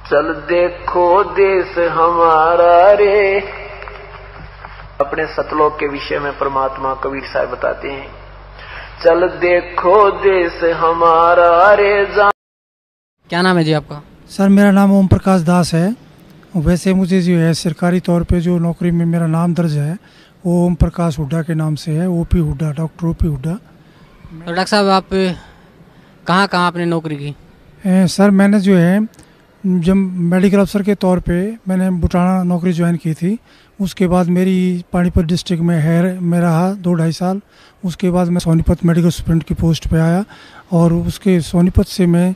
चल देखो देश हमारा रे। अपने सतलोक के विषय में परमात्मा कबीर साहब बताते हैं, चल देखो देश हमारा रे। क्या नाम है जी आपका? सर मेरा नाम ओम प्रकाश दास है। वैसे मुझे जो है सरकारी तौर पे जो नौकरी में मेरा नाम दर्ज है वो ओम प्रकाश हुड्डा के नाम से है, OP Hooda, doctor OP Hooda. तो डॉक्टर साहब आप कहाँ कहाँ आपने नौकरी की? सर मैंने जो है जब मेडिकल अफसर के तौर पे मैंने बुटाना नौकरी ज्वाइन की थी। उसके बाद मेरी पानीपत डिस्ट्रिक्ट में में रहा 2-2.5 साल। उसके बाद मैं सोनीपत मेडिकल सुपरिटेंडेंट की पोस्ट पे आया और उसके सोनीपत से मैं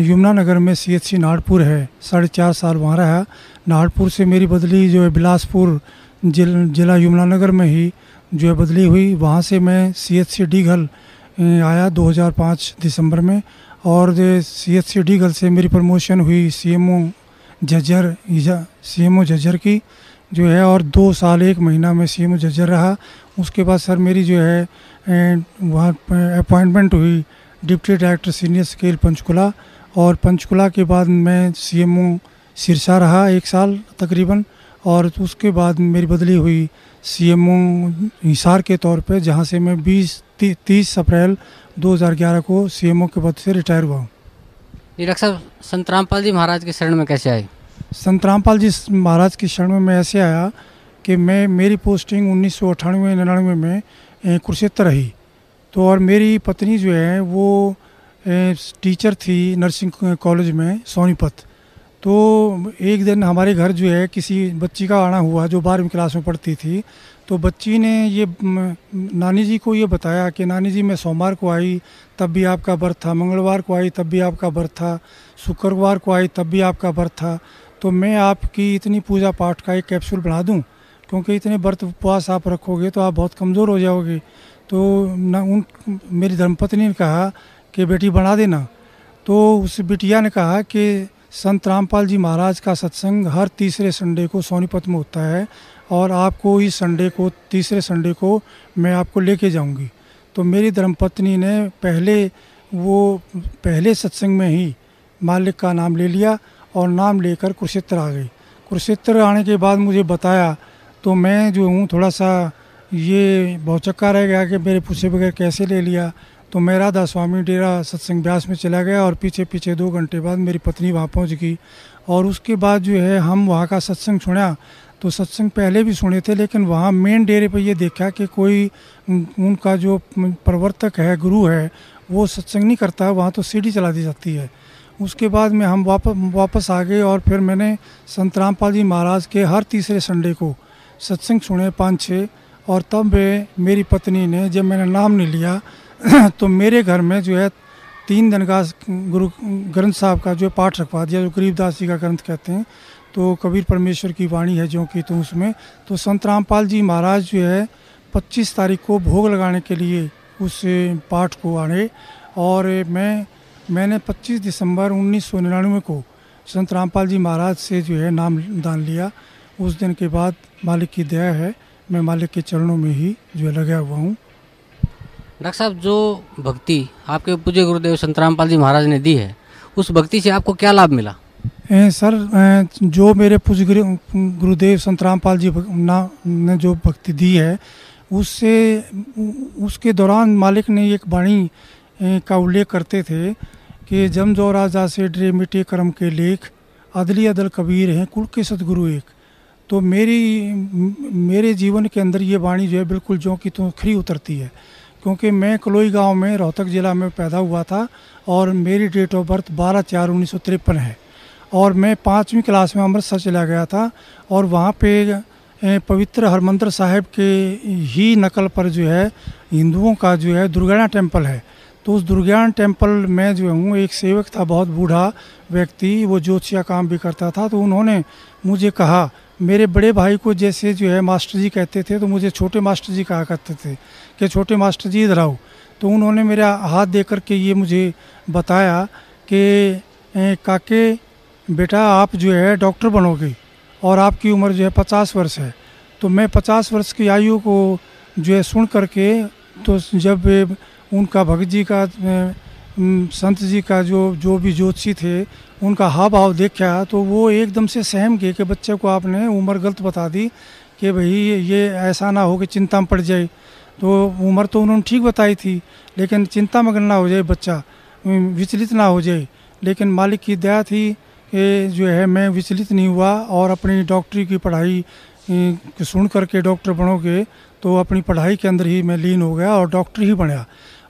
यमुनानगर में CHC नाहरपुर है 4.5 साल वहाँ रहा। नाहरपुर से मेरी बदली जो है बिलासपुर जिला यमुनानगर में ही जो है बदली हुई। वहाँ से मैं CHC डीघल आया 2005 दिसंबर में और CHC डीघल से मेरी प्रमोशन हुई CMO झज्जर की जो है, और 2 साल 1 महीना में CMO झज्जर रहा। उसके बाद सर मेरी जो है वहाँ अपॉइंटमेंट हुई deputy director senior scale Panchkula, और पंचकुला के बाद मैं CMO सिरसा रहा 1 साल तकरीबन, और उसके बाद मेरी बदली हुई CMO हिसार के तौर पे, जहाँ से मैं 30 अप्रैल 2011 को CMO के पद से रिटायर हुआ हूँ। ये डॉक्टर साहब संत रामपाल जी महाराज के शरण में कैसे आए? संत रामपाल जी महाराज की शरण में मैं ऐसे आया कि मेरी पोस्टिंग 1998-99 में कुरुक्षेत्र रही। तो और मेरी पत्नी जो है वो टीचर थी नर्सिंग कॉलेज में सोनीपत। तो एक दिन हमारे घर जो है किसी बच्ची का आना हुआ जो 12वीं क्लास में पढ़ती थी। तो बच्ची ने ये नानी जी को ये बताया कि नानी जी मैं सोमवार को आई तब भी आपका व्रत था, मंगलवार को आई तब भी आपका व्रत था, शुक्रवार को आई तब भी आपका व्रत था। तो मैं आपकी इतनी पूजा पाठ का एक कैप्सूल बना दूं, क्योंकि इतने व्रत उपवास आप रखोगे तो आप बहुत कमज़ोर हो जाओगे। तो मेरी धर्मपत्नी ने कहा कि बेटी बना देना। तो उस बिटिया ने कहा कि संत रामपाल जी महाराज का सत्संग हर तीसरे संडे को सोनीपत में होता है और आपको इस संडे को, तीसरे संडे को मैं आपको लेके जाऊंगी। तो मेरी धर्मपत्नी ने पहले सत्संग में ही मालिक का नाम ले लिया और नाम लेकर कुरुक्षेत्र आ गई। कुरुक्षेत्र आने के बाद मुझे बताया तो मैं जो हूँ थोड़ा सा ये भौचक्का रह गया कि मेरे पूछे बगैर कैसे ले लिया। तो मैं राधा स्वामी डेरा सत्संग ब्यास में चला गया और पीछे 2 घंटे बाद मेरी पत्नी वहाँ पहुँच गई। और उसके बाद जो है हम वहाँ का सत्संग सुना। तो सत्संग पहले भी सुने थे, लेकिन वहाँ मेन डेरे पर ये देखा कि कोई उनका जो प्रवर्तक है, गुरु है, वो सत्संग नहीं करता, वहाँ तो सीढ़ी चला दी जाती है। उसके बाद में हम वापस आ गए और फिर मैंने संत रामपाल जी महाराज के हर तीसरे संडे को सत्संग सुने 5-6। और तब मेरी पत्नी ने, जब मैंने नाम नहीं लिया तो मेरे घर में जो है 3 दिन का गुरु ग्रंथ साहब का जो पाठ रखवा दिया, जो गरीबदास जी का ग्रंथ कहते हैं। तो कबीर परमेश्वर की वाणी है जो कि, तो उसमें तो संत रामपाल जी महाराज जो है 25 तारीख को भोग लगाने के लिए उस पाठ को आने, और मैंने 25 दिसंबर 1999 को संत रामपाल जी महाराज से जो है नाम दान लिया। उस दिन के बाद मालिक की दया है, मैं मालिक के चरणों में ही जो है लगा हुआ हूँ। डॉक्टर साहब जो भक्ति आपके पूज्य गुरुदेव संत रामपाल जी महाराज ने दी है, उस भक्ति से आपको क्या लाभ मिला? सर जो मेरे पूज्य गुरुदेव संत रामपाल जी ने जो भक्ति दी है उसके दौरान मालिक ने एक वाणी का उल्लेख करते थे कि जम जो राजा से डरे मिटे कर्म के लेख, अदली अदल कबीर हैं कुल के सतगुरु एक। तो मेरे जीवन के अंदर ये वाणी जो है बिल्कुल जो कि तो खरी उतरती है, क्योंकि मैं कलोई गांव में रोहतक ज़िला में पैदा हुआ था और मेरी डेट ऑफ बर्थ 12/4/1953 है। और मैं 5वीं क्लास में अमृतसर चला गया था और वहाँ पे पवित्र हरमंदिर साहिब के ही नकल पर जो है हिंदुओं का जो है दुर्गाना टेम्पल है। तो उस दुर्गाना टेम्पल में जो हूँ एक सेवक था, बहुत बूढ़ा व्यक्ति, वो ज्योतिषा काम भी करता था। तो उन्होंने मुझे कहा, मेरे बड़े भाई को जैसे जो है मास्टर जी कहते थे तो मुझे छोटे मास्टर जी कहा करते थे कि छोटे मास्टर जी इधर आओ। तो उन्होंने मेरा हाथ दे कर के ये मुझे बताया कि काके बेटा आप जो है डॉक्टर बनोगे और आपकी उम्र जो है 50 वर्ष है। तो मैं 50 वर्ष की आयु को जो है सुन करके, तो जब उनका भगत जी का संत जी का जो भी ज्योतिषी थे उनका हाव भाव देखा तो वो एकदम से सहम गए कि बच्चे को आपने उम्र गलत बता दी कि भाई ये ऐसा ना हो कि चिंता में पड़ जाए। तो उम्र तो उन्होंने ठीक बताई थी, लेकिन चिंता मगन ना हो जाए बच्चा, विचलित ना हो जाए। लेकिन मालिक की दया थी कि जो है मैं विचलित नहीं हुआ और अपनी डॉक्टरी की पढ़ाई सुन करके डॉक्टर बनोगे तो अपनी पढ़ाई के अंदर ही मैं लीन हो गया और डॉक्टर ही बना।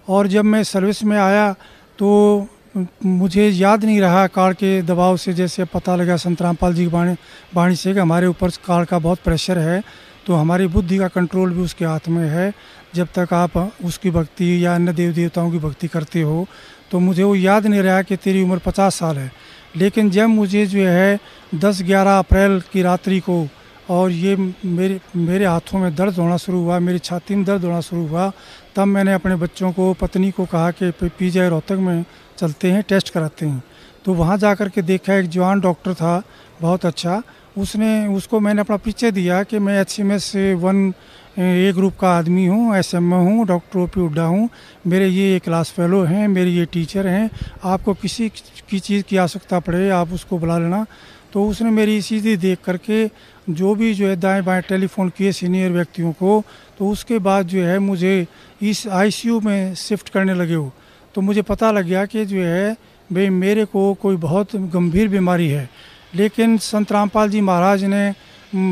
और जब मैं सर्विस में आया तो मुझे याद नहीं रहा काल के दबाव से, जैसे पता लगा संत रामपाल जी की वाणी से कि हमारे ऊपर काल का बहुत प्रेशर है, तो हमारी बुद्धि का कंट्रोल भी उसके हाथ में है। जब तक आप उसकी भक्ति या अन्य देव देवताओं की भक्ति करते हो, तो मुझे वो याद नहीं रहा कि तेरी उम्र 50 साल है। लेकिन जब मुझे जो है 10-11 अप्रैल की रात्रि को और ये मेरे हाथों में दर्द होना शुरू हुआ, मेरी छाती में दर्द होना शुरू हुआ, तब मैंने अपने बच्चों को, पत्नी को कहा कि पीजीआई रोहतक में चलते हैं, टेस्ट कराते हैं। तो वहाँ जा कर के देखा, एक जवान डॉक्टर था बहुत अच्छा, उसको मैंने अपना परिचय दिया कि मैं HMS 1A ग्रुप का आदमी हूँ, SMA हूँ, डॉक्टर OP हुड्डा हूँ, मेरे ये क्लास फेलो हैं, मेरे ये टीचर हैं, आपको किसी की चीज़ की आवश्यकता पड़े आप उसको बुला लेना। तो उसने मेरी सीधी देख करके जो भी जो है दाएं बाएं टेलीफोन किए सीनियर व्यक्तियों को, तो उसके बाद जो है मुझे इस ICU में शिफ्ट करने लगे हो। तो मुझे पता लग गया कि जो है भाई मेरे को कोई बहुत गंभीर बीमारी है। लेकिन संत रामपाल जी महाराज ने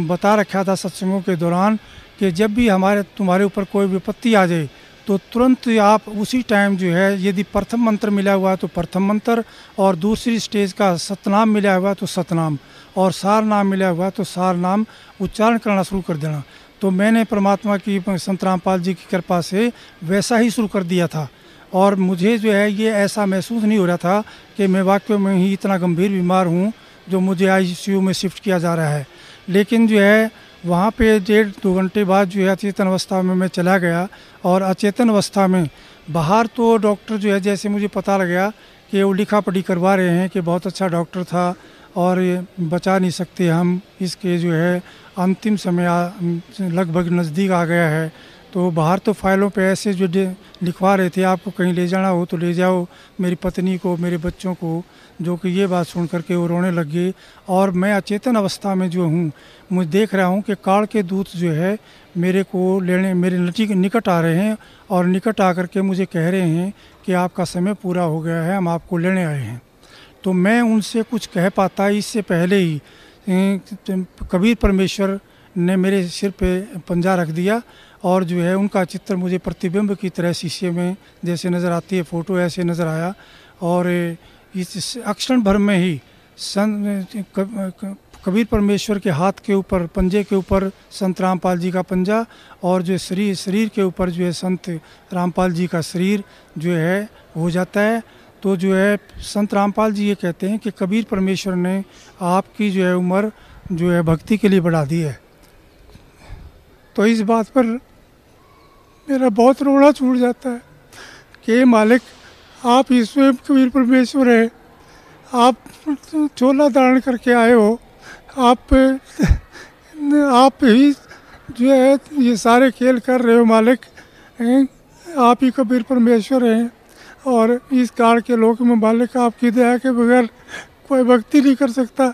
बता रखा था सत्संगों के दौरान कि जब भी तुम्हारे ऊपर कोई विपत्ति आ जाए तो तुरंत आप उसी टाइम जो है, यदि प्रथम मंत्र मिला हुआ है तो प्रथम मंत्र, और दूसरी स्टेज का सतनाम मिला हुआ है तो सतनाम, और सार नाम मिला हुआ है तो सार नाम उच्चारण करना शुरू कर देना। तो मैंने परमात्मा की, संत रामपाल जी की कृपा से वैसा ही शुरू कर दिया था। और मुझे जो है ये ऐसा महसूस नहीं हो रहा था कि मैं वाकई में ही इतना गंभीर बीमार हूँ जो मुझे ICU में शिफ्ट किया जा रहा है। लेकिन जो है वहाँ पे 1.5-2 घंटे बाद जो है अचेतन अवस्था में मैं चला गया। और अचेतन अवस्था में बाहर तो डॉक्टर जो है, जैसे मुझे पता लग गया कि वो लिखा पढ़ी करवा रहे हैं कि बहुत अच्छा डॉक्टर था और बचा नहीं सकते हम, इसके जो है अंतिम समय लगभग नज़दीक आ गया है। तो बाहर तो फाइलों पे ऐसे जो लिखवा रहे थे, आपको कहीं ले जाना हो तो ले जाओ मेरी पत्नी को, मेरे बच्चों को, जो कि ये बात सुन करके वो रोने लग गए। और मैं अचेतन अवस्था में जो हूँ, मुझे देख रहा हूँ कि काल के दूत जो है मेरे को लेने मेरे निकट आ रहे हैं और निकट आकर के मुझे कह रहे हैं कि आपका समय पूरा हो गया है, हम आपको लेने आए हैं। तो मैं उनसे कुछ कह पाता इससे पहले ही कबीर परमेश्वर ने मेरे सिर पे पंजा रख दिया और जो है उनका चित्र मुझे प्रतिबिंब की तरह शीशे में जैसे नज़र आती है फ़ोटो, ऐसे नज़र आया। और इस अक्षण भर में ही कबीर परमेश्वर के हाथ के ऊपर, पंजे के ऊपर संत रामपाल जी का पंजा, और जो शरीर के ऊपर जो है संत रामपाल जी का शरीर जो है हो जाता है। तो जो है संत रामपाल जी ये कहते हैं कि कबीर परमेश्वर ने आपकी जो है उम्र जो है भक्ति के लिए बढ़ा दी है। तो इस बात पर मेरा बहुत रोना छूट जाता है कि मालिक, आप ही स्वयं कबीर परमेश्वर है, आप चोला धारण करके आए हो, आप ही जो है ये सारे खेल कर रहे हो मालिक, आप ही कबीर परमेश्वर हैं। और इस काल के लोक में मालिक आपकी दया के बगैर कोई भक्ति नहीं कर सकता,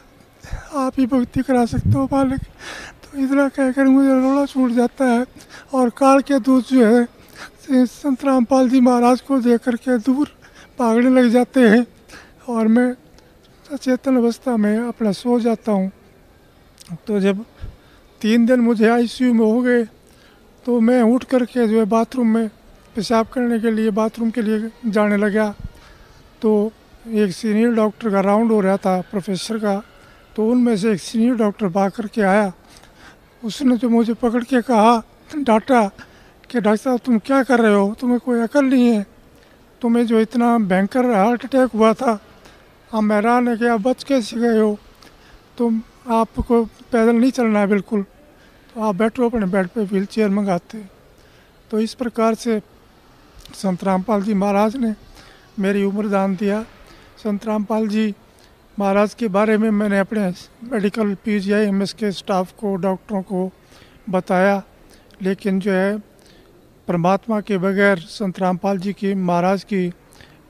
आप ही भक्ति करा सकते हो मालिक। तो इतना कहकर मुझे रोना छूट जाता है। और काल के दूत जो है संत रामपाल जी महाराज को देख कर के दूर भागने लग जाते हैं और मैं अचेतन अवस्था में अपना सो जाता हूँ। तो जब 3 दिन मुझे ICU में हो गए तो मैं उठ करके जो है बाथरूम में पेशाब करने के लिए बाथरूम के लिए जाने लगा। तो एक सीनियर डॉक्टर का राउंड हो रहा था, प्रोफेसर का, तो उनमें से एक सीनियर डॉक्टर भाग करके आया। उसने जो मुझे पकड़ के कहा, डांटा कि डॉक्टर साहब तुम क्या कर रहे हो, तुम्हें कोई अकल नहीं है, तुम्हें जो इतना भयंकर हार्ट अटैक हुआ था, हम हैरान है कि आप बच कैसे गए हो, तुम आपको पैदल नहीं चलना है बिल्कुल, तो आप बैठो अपने बेड पे, व्हील चेयर मंगाते। तो इस प्रकार से संत रामपाल जी महाराज ने मेरी उम्र दान दिया। संत रामपाल जी महाराज के बारे में मैंने अपने मेडिकल PGI MS के स्टाफ को, डॉक्टरों को बताया, लेकिन जो है परमात्मा के बगैर संत रामपाल जी की महाराज की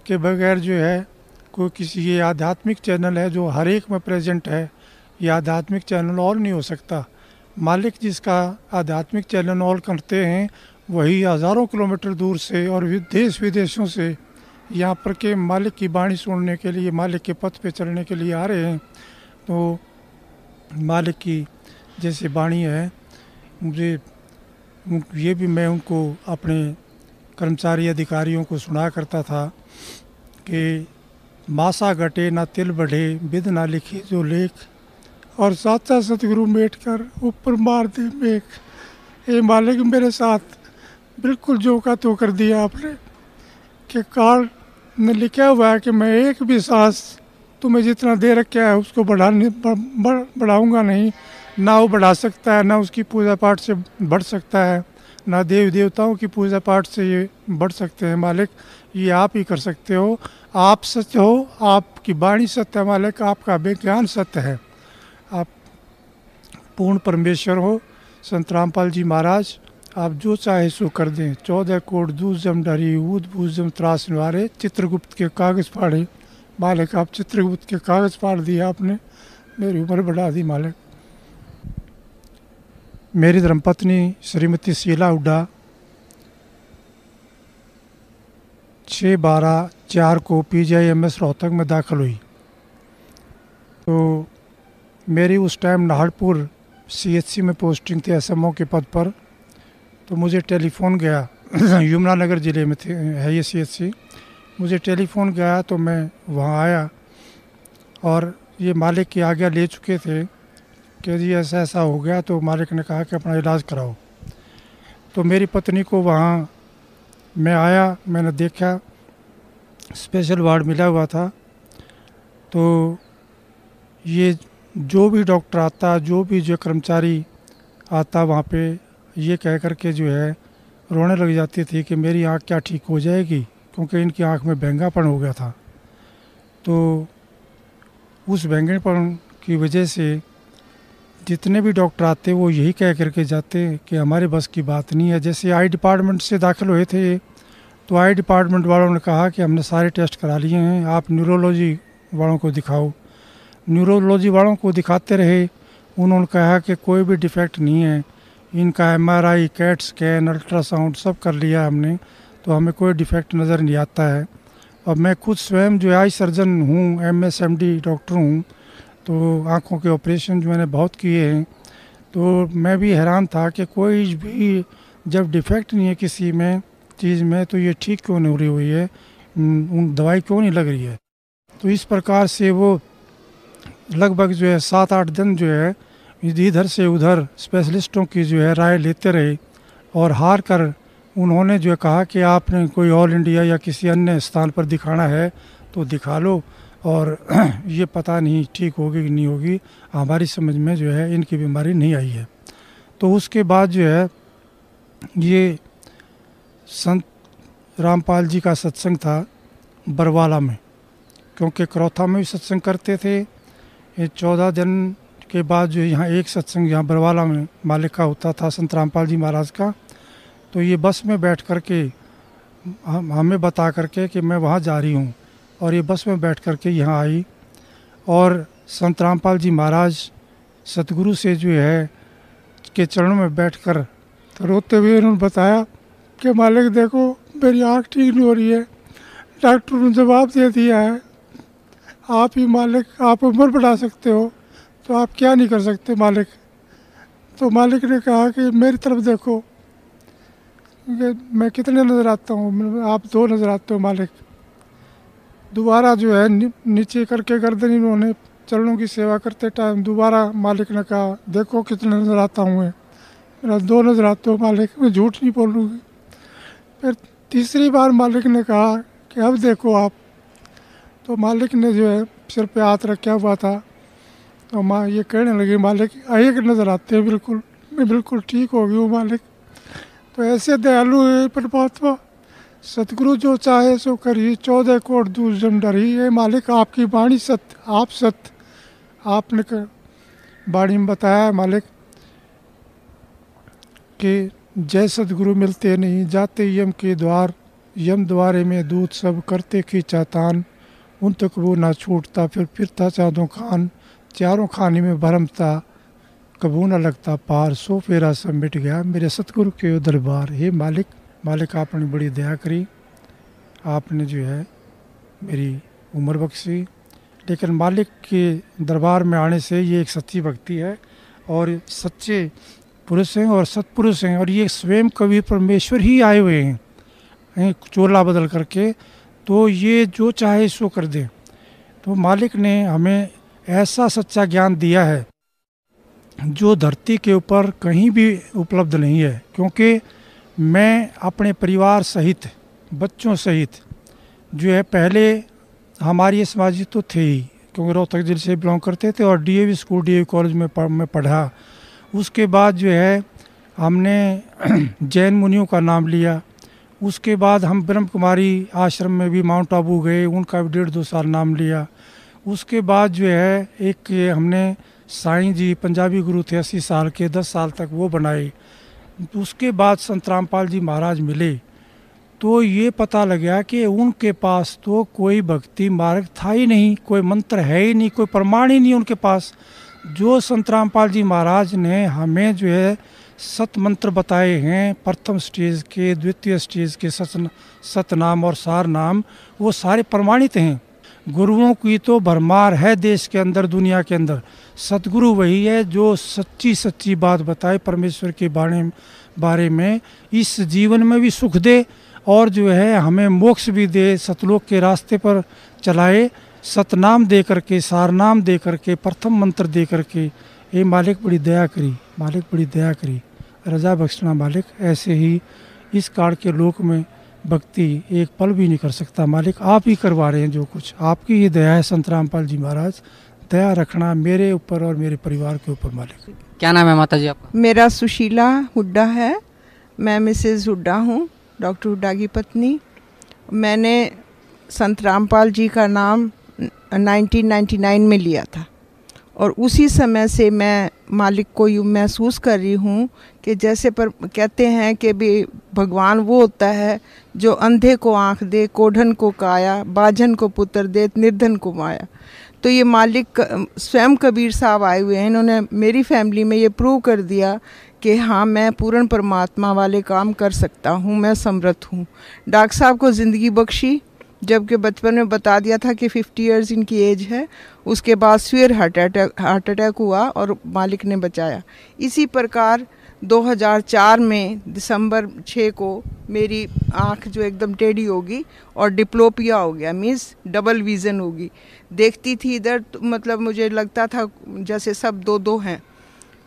के बगैर जो है कोई किसी, ये आध्यात्मिक चैनल है जो हर एक में प्रेजेंट है, ये आध्यात्मिक चैनल ऑल नहीं हो सकता। मालिक जिसका आध्यात्मिक चैनल ऑल करते हैं वही हज़ारों किलोमीटर दूर से और देश विदेशों से यहाँ पर के मालिक की वाणी सुनने के लिए, मालिक के पथ पे चलने के लिए आ रहे हैं। तो मालिक की जैसे वाणी है, मुझे ये भी मैं उनको अपने कर्मचारी अधिकारियों को सुना करता था कि मासा घटे ना तिल बढ़े, विद ना लिखे जो लेख, और साचा सतगुरु मेट कर ऊपर मार दे मेघ। ये मालिक मेरे साथ बिल्कुल जो का तो कर दिया आपने कि काल ने लिखा हुआ है कि मैं एक भी सांस तुम्हें जितना दे रखा है उसको बढ़ाऊंगा नहीं, ना वो बढ़ा सकता है, ना उसकी पूजा पाठ से बढ़ सकता है, ना देव देवताओं की पूजा पाठ से ये बढ़ सकते हैं। मालिक ये आप ही कर सकते हो, आप सत्य हो, आपकी वाणी सत्य है मालिक, आपका विज्ञान सत्य है, आप पूर्ण परमेश्वर हो। संत रामपाल जी महाराज आप जो चाहे सो कर दें, 14 कोट दूसम डरी ऊद भूजम त्रास निवारे, चित्रगुप्त के कागज़ फाड़े। मालिक आप चित्रगुप्त के कागज़ फाड़ दिए आपने, मेरी उम्र बढ़ा दी मालिक। मेरी धर्मपत्नी श्रीमती शीला हुड्डा 6/12/4 को PGIMS रोहतक में दाखिल हुई। तो मेरी उस टाइम नाहरपुर CHC में पोस्टिंग थी SMO के पद पर। तो मुझे टेलीफोन गया यमुनानगर ज़िले में थे है ये CHC, मुझे टेलीफोन गया तो मैं वहाँ आया और ये मालिक की आज्ञा ले चुके थे कि जी ऐसा ऐसा हो गया। तो मालिक ने कहा कि अपना इलाज कराओ। तो मेरी पत्नी को वहाँ मैं आया, मैंने देखा स्पेशल वार्ड मिला हुआ था। तो ये जो भी डॉक्टर आता, जो भी जो कर्मचारी आता वहाँ पे ये कह कर के जो है रोने लग जाती थी कि मेरी आँख क्या ठीक हो जाएगी, क्योंकि इनकी आँख में बैंगापन हो गया था। तो उस बैंगनपन की वजह से जितने भी डॉक्टर आते वो यही कह करके जाते कि हमारे बस की बात नहीं है। जैसे आई डिपार्टमेंट से दाखिल हुए थे तो आई डिपार्टमेंट वालों ने कहा कि हमने सारे टेस्ट करा लिए हैं, आप न्यूरोलॉजी वालों को दिखाओ। न्यूरोलॉजी वालों को दिखाते रहे, उन्होंने कहा कि कोई भी डिफेक्ट नहीं है, इनका MRI, कैट स्कैन, अल्ट्रासाउंड सब कर लिया हमने, तो हमें कोई डिफेक्ट नज़र नहीं आता है। और मैं खुद स्वयं जो आई सर्जन हूँ, MSMD डॉक्टर हूँ, तो आँखों के ऑपरेशन जो मैंने बहुत किए हैं। तो मैं भी हैरान था कि कोई भी जब डिफेक्ट नहीं है किसी में चीज़ में तो ये ठीक क्यों नहीं हो रही हुई है, उन दवाई क्यों नहीं लग रही है। तो इस प्रकार से वो लगभग जो है 7-8 दिन जो है इधर से उधर स्पेशलिस्टों की जो है राय लेते रहे और हार कर उन्होंने जो कहा कि आपने कोई ऑल इंडिया या किसी अन्य स्थान पर दिखाना है तो दिखा लो, और ये पता नहीं ठीक होगी कि नहीं होगी, हमारी समझ में जो है इनकी बीमारी नहीं आई है। तो उसके बाद जो है ये संत रामपाल जी का सत्संग था बरवाला में, क्योंकि करौथा में भी सत्संग करते थे। ये 14 दिन के बाद जो यहाँ एक सत्संग यहाँ बरवाला में मालिक का होता था, संत रामपाल जी महाराज का। तो ये बस में बैठ कर के हमें बता करके कि मैं वहाँ जा रही हूँ, और ये बस में बैठ कर के यहाँ आई और संत रामपाल जी महाराज सतगुरु से जो है के चरणों में बैठकर तो रोते हुए उन्होंने बताया कि मालिक देखो मेरी आँख ठीक नहीं हो रही है, डॉक्टर ने जवाब दे दिया है आप ही मालिक, आप उम्र बढ़ा सकते हो तो आप क्या नहीं कर सकते मालिक। तो मालिक ने कहा कि मेरी तरफ देखो मैं कितने नज़र आता हूँ, आप 2 नज़र आते हो मालिक। दोबारा जो है नीचे करके गर्दन इन्होंने चरणों की सेवा करते टाइम दोबारा मालिक ने कहा देखो कितने नज़र आता हूँ मैं, मेरा 2 नज़र आते हो मालिक, मैं झूठ नहीं बोलूँगी। फिर तीसरी बार मालिक ने कहा कि अब देखो आप। तो मालिक ने जो है सिर पे हाथ रखा हुआ था, तो माँ ये कहने लगी मालिक एक नज़र आते हैं बिल्कुल, मैं बिल्कुल ठीक हो गई हूँ मालिक। तो ऐसे दयालु है परमात्मा, सतगुरु जो चाहे सो करिए, 14 कोट दूर जम डरी। है मालिक आपकी वाणी सत्य, आप सत्य, आपने वाणी में बताया मालिक कि जय सतगुरु मिलते नहीं, जाते यम के द्वार, यम द्वारे में दूत सब करते खींचा तान, उन तक वो ना छूटता फिर फिरता चादों खान, चारों खाने में भरमता कबू न लगता पार, सो फेरा सब मिट गया मेरे सतगुरु के दरबार। हे मालिक, मालिक आपने बड़ी दया करी, आपने जो है मेरी उम्र बख्शी, लेकिन मालिक के दरबार में आने से ये एक सच्ची भक्ति है और सच्चे पुरुष हैं और सत्पुरुष हैं, और ये स्वयं कवि परमेश्वर ही आए हुए हैं चोला बदल करके, तो ये जो चाहे सो कर दे। तो मालिक ने हमें ऐसा सच्चा ज्ञान दिया है जो धरती के ऊपर कहीं भी उपलब्ध नहीं है, क्योंकि मैं अपने परिवार सहित, बच्चों सहित जो है, पहले हमारी समाजी तो थे ही, क्योंकि रोहतक जिले से बिलोंग करते थे और डीएवी स्कूल, डीएवी कॉलेज में पढ़ा। उसके बाद जो है हमने जैन मुनियों का नाम लिया, उसके बाद हम ब्रह्म कुमारी आश्रम में भी माउंट आबू गए, उनका भी 1.5-2 साल नाम लिया। उसके बाद जो है एक हमने साईं जी पंजाबी गुरु थे 80 साल के, 10 साल तक वो बनाए। उसके बाद संत रामपाल जी महाराज मिले, तो ये पता लगा कि उनके पास तो कोई भक्ति मार्ग था ही नहीं, कोई मंत्र है ही नहीं, कोई प्रमाण ही नहीं उनके पास। जो संत रामपाल जी महाराज ने हमें जो है सत मंत्र बताए हैं, प्रथम स्टेज के, द्वितीय स्टेज के सतनाम और सार नाम, वो सारे प्रमाणित हैं। गुरुओं की तो भरमार है देश के अंदर, दुनिया के अंदर। सतगुरु वही है जो सच्ची सच्ची बात बताए परमेश्वर के बारे में, इस जीवन में भी सुख दे और जो है हमें मोक्ष भी दे, सतलोक के रास्ते पर चलाए, सतनाम दे करके, सारनाम दे करके, प्रथम मंत्र दे करके। ये मालिक बड़ी दया करी, मालिक बड़ी दया करी, रजा बख्शना मालिक। ऐसे ही इस काल के लोक में भक्ति एक पल भी नहीं कर सकता मालिक, आप ही करवा रहे हैं जो कुछ, आपकी ही दया है। संत रामपाल जी महाराज, दया रखना मेरे ऊपर और मेरे परिवार के ऊपर मालिक। क्या नाम है माता जी आपका? मेरा सुशीला हुड्डा है, मैं मिसेज हुड्डा हूँ, डॉक्टर हुड्डा की पत्नी। मैंने संत रामपाल जी का नाम 1999 में लिया था और उसी समय से मैं मालिक को यूँ महसूस कर रही हूँ कि जैसे पर कहते हैं कि भी भगवान वो होता है जो अंधे को आँख दे, कोढ़न को काया, बाझन को पुत्र दे, निर्धन को माया। तो ये मालिक स्वयं कबीर साहब आए हुए हैं, इन्होंने मेरी फैमिली में ये प्रूव कर दिया कि हाँ, मैं पूर्ण परमात्मा वाले काम कर सकता हूँ, मैं समर्थ हूँ। डॉक्टर साहब को ज़िंदगी बख्शी, जबकि बचपन में बता दिया था कि 50 इयर्स इनकी एज है। उसके बाद फिर हार्ट अटैक हुआ और मालिक ने बचाया। इसी प्रकार 2004 में दिसंबर 6 को मेरी आँख जो एकदम टेढ़ी होगी और डिप्लोपिया हो गया, मीन्स डबल विज़न होगी। देखती थी इधर तो मतलब मुझे लगता था जैसे सब दो हैं।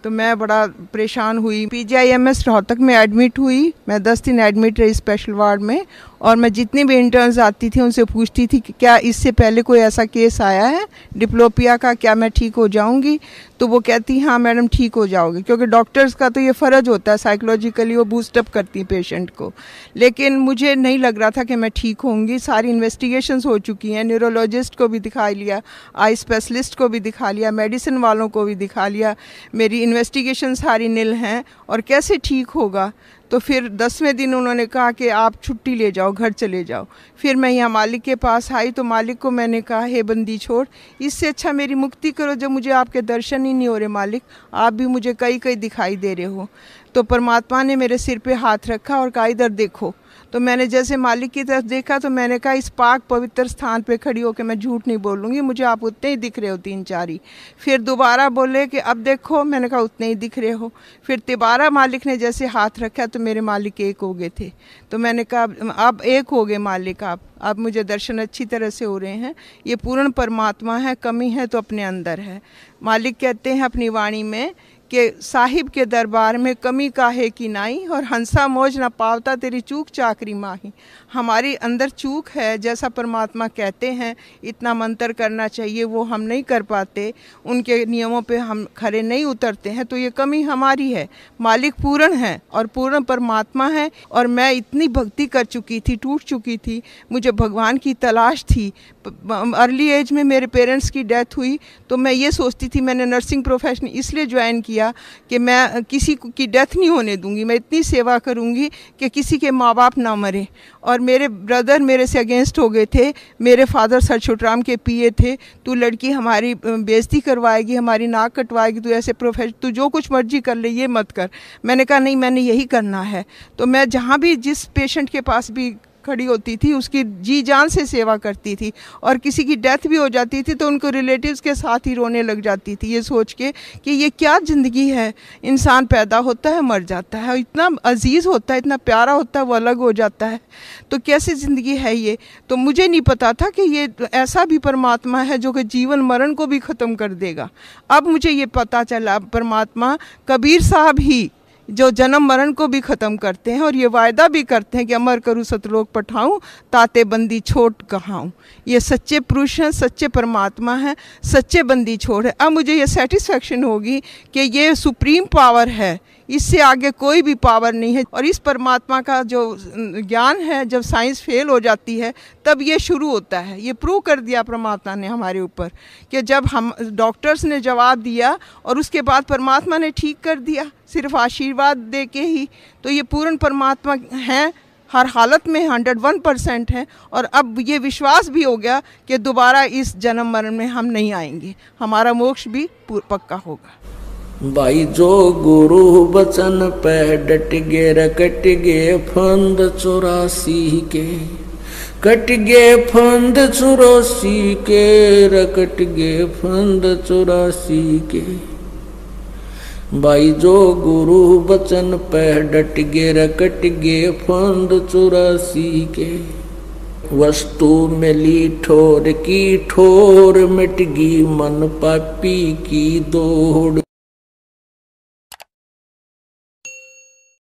तो मैं बड़ा परेशान हुई। PGIMS रोहतक में एडमिट हुई, मैं 10 दिन एडमिट रही स्पेशल वार्ड में, और मैं जितनी भी इंटर्न्स आती थी उनसे पूछती थी कि क्या इससे पहले कोई ऐसा केस आया है डिप्लोपिया का, क्या मैं ठीक हो जाऊंगी? तो वो कहती हाँ मैडम ठीक हो जाओगे, क्योंकि डॉक्टर्स का तो ये फ़र्ज होता है, साइकोलॉजिकली वो बूस्टअप करती हैं पेशेंट को। लेकिन मुझे नहीं लग रहा था कि मैं ठीक होंगी। सारी इन्वेस्टिगेशंस हो चुकी हैं, न्यूरोलॉजिस्ट को भी दिखा लिया, आई स्पेशलिस्ट को भी दिखा लिया, मेडिसिन वालों को भी दिखा लिया, मेरी इन्वेस्टिगेशन सारी नील हैं, और कैसे ठीक होगा? तो फिर 10वें दिन उन्होंने कहा कि आप छुट्टी ले जाओ, घर चले जाओ। फिर मैं यहाँ मालिक के पास आई तो मालिक को मैंने कहा हे बंदी छोड़, इससे अच्छा मेरी मुक्ति करो, जब मुझे आपके दर्शन ही नहीं हो रहे मालिक, आप भी मुझे कहीं कहीं दिखाई दे रहे हो। तो परमात्मा ने मेरे सिर पे हाथ रखा और कहा इधर देखो। तो मैंने जैसे मालिक की तरफ देखा तो मैंने कहा इस पाक पवित्र स्थान पे खड़ी होकर मैं झूठ नहीं बोलूँगी, मुझे आप उतने ही दिख रहे हो, 3-4 ही। फिर दोबारा बोले कि अब देखो, मैंने कहा उतने ही दिख रहे हो। फिर दोबारा मालिक ने जैसे हाथ रखा तो मेरे मालिक एक हो गए थे। तो मैंने कहा अब एक हो गए मालिक आप, अब मुझे दर्शन अच्छी तरह से हो रहे हैं। ये पूर्ण परमात्मा है, कमी है तो अपने अंदर है। मालिक कहते हैं अपनी वाणी में कि साहिब के दरबार में कमी काहे की नाई, और हंसा मौज न पावता तेरी चूक चाकरी माही। हमारी अंदर चूक है, जैसा परमात्मा कहते हैं इतना मंत्र करना चाहिए वो हम नहीं कर पाते, उनके नियमों पे हम खरे नहीं उतरते हैं, तो ये कमी हमारी है। मालिक पूर्ण है और पूर्ण परमात्मा है, और मैं इतनी भक्ति कर चुकी थी, टूट चुकी थी, मुझे भगवान की तलाश थी, अर्ली एज में मेरे पेरेंट्स की डेथ हुई तो मैं ये सोचती थी, मैंने नर्सिंग प्रोफेशन इसलिए ज्वाइन किया कि मैं किसी की डेथ नहीं होने दूंगी, मैं इतनी सेवा करूंगी कि किसी के माँ बाप ना मरे। और मेरे ब्रदर मेरे से अगेंस्ट हो गए थे, मेरे फादर सर छोटराम के पीए थे, तू लड़की हमारी बेइज्जती करवाएगी, हमारी नाक कटवाएगी, तू ऐसे प्रोफेशन, तू जो कुछ मर्जी कर ले, ये मत कर। मैंने कहा नहीं, मैंने यही करना है। तो मैं जहाँ भी जिस पेशेंट के पास भी खड़ी होती थी उसकी जी जान से सेवा करती थी, और किसी की डेथ भी हो जाती थी तो उनको रिलेटिव्स के साथ ही रोने लग जाती थी, ये सोच के कि ये क्या ज़िंदगी है, इंसान पैदा होता है मर जाता है, इतना अजीज़ होता है, इतना प्यारा होता है, वो अलग हो जाता है, तो कैसी ज़िंदगी है ये। तो मुझे नहीं पता था कि ये ऐसा भी परमात्मा है जो कि जीवन मरण को भी ख़त्म कर देगा। अब मुझे ये पता चला, परमात्मा कबीर साहब ही जो जन्म मरण को भी ख़त्म करते हैं और ये वायदा भी करते हैं कि अमर करूँ सतलोक पठाऊँ, ताते बंदी छोड़ कहाऊँ। ये सच्चे पुरुष हैं, सच्चे परमात्मा हैं, सच्चे बंदी छोड़ है। अब मुझे ये सेटिस्फेक्शन होगी कि ये सुप्रीम पावर है, इससे आगे कोई भी पावर नहीं है। और इस परमात्मा का जो ज्ञान है, जब साइंस फेल हो जाती है तब ये शुरू होता है। ये प्रूव कर दिया परमात्मा ने हमारे ऊपर कि जब हम डॉक्टर्स ने जवाब दिया और उसके बाद परमात्मा ने ठीक कर दिया, सिर्फ आशीर्वाद दे के ही। तो ये पूर्ण परमात्मा हैं, हर हालत में 101% है। और अब ये विश्वास भी हो गया कि दोबारा इस जन्म मरण में हम नहीं आएंगे, हमारा मोक्ष भी पक्का होगा। भाई जो गुरु बचन पे डट गे रकट गे फंद 84 के, कट गे फंद 84 के, रकट गे फंद 84 के। भाई जो गुरु बचन पे डट गे रकट गे फंद 84 के। वस्तु मिली ठोर की ठोर, मिट गई मन पापी की दौड़।